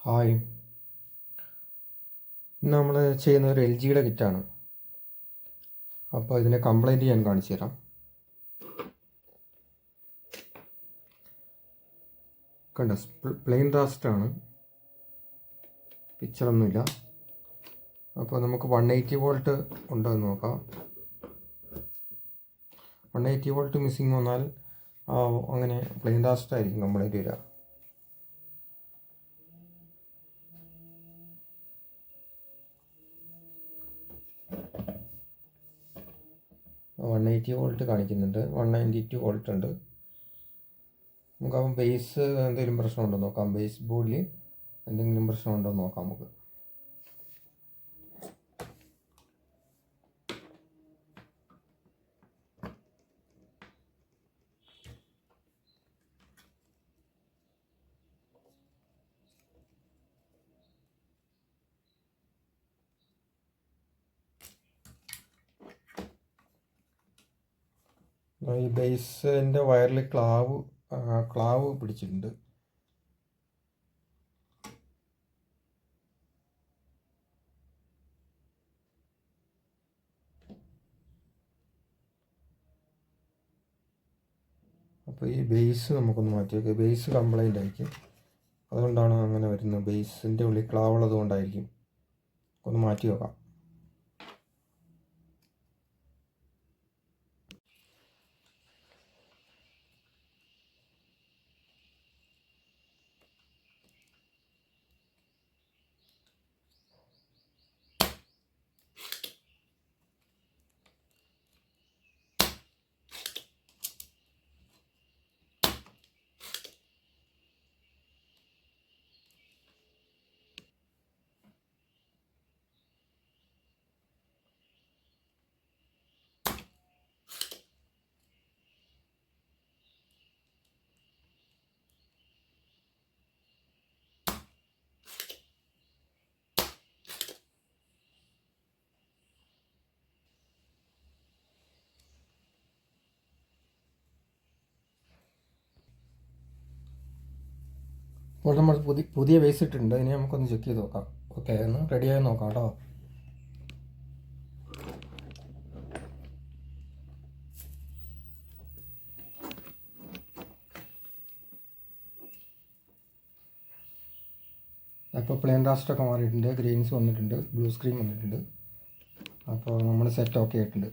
Hi. ഇന്ന് നമ്മൾ ചെയ്യുന്ന ഒരു എൽ ജിയുടെ കിറ്റാണ്. അപ്പോൾ ഇതിനെ കംപ്ലൈൻറ്റ് ഞാൻ കാണിച്ചു തരാം. കണ്ട പ്ലെയിൻ റാസ്റ്റാണ്, പിക്ചറൊന്നുമില്ല. അപ്പോൾ നമുക്ക് 180 വോൾട്ട് ഉണ്ടോ എന്ന് നോക്കാം. 180 വോൾട്ട് മിസ്സിങ് വന്നാൽ അങ്ങനെ പ്ലെയിൻ റാസ്റ്റ് ആയിരിക്കും കംപ്ലൈൻറ്റ് വരിക. വൺ 180 വോൾട്ട് കാണിക്കുന്നുണ്ട്, 192 വോൾട്ട് ഉണ്ട്. നമുക്കപ്പം ബേസ് എന്തെങ്കിലും പ്രശ്നമുണ്ടോ നോക്കാം. ബേസ് ബോർഡിൽ എന്തെങ്കിലും പ്രശ്നമുണ്ടോ നോക്കാം നമുക്ക്. ഈ ബേസിൻ്റെ വയറിൽ ക്ലാവ് പിടിച്ചിട്ടുണ്ട്. അപ്പോൾ ഈ ബേസ് നമുക്കൊന്ന് മാറ്റി വയ്ക്കുക. ബേസ് കംപ്ലൈൻ്റ് ആയിരിക്കും, അതുകൊണ്ടാണ് അങ്ങനെ വരുന്നത്. ബേസിൻ്റെ ഉള്ളിൽ ക്ലാവ് ഉള്ളത് കൊണ്ടായിരിക്കും. ഒന്ന് മാറ്റി വെക്കാം. ഇപ്പോൾ നമ്മൾ പുതിയ ബേസ് ഇട്ടിട്ടുണ്ട്. ഇനി നമുക്കൊന്ന് ചെക്ക് ചെയ്ത് നോക്കാം. ഓക്കെ, ഒന്ന് റെഡിയായി നോക്കാം കേട്ടോ. അപ്പോൾ പ്ലെയിൻ റാസ്റ്റൊക്കെ മാറിയിട്ടുണ്ട്, ഗ്രീൻസ് വന്നിട്ടുണ്ട്, ബ്ലൂ സ്ക്രീൻ വന്നിട്ടുണ്ട്. അപ്പോൾ നമ്മൾ സെറ്റ് ഓക്കെ ആയിട്ടുണ്ട്.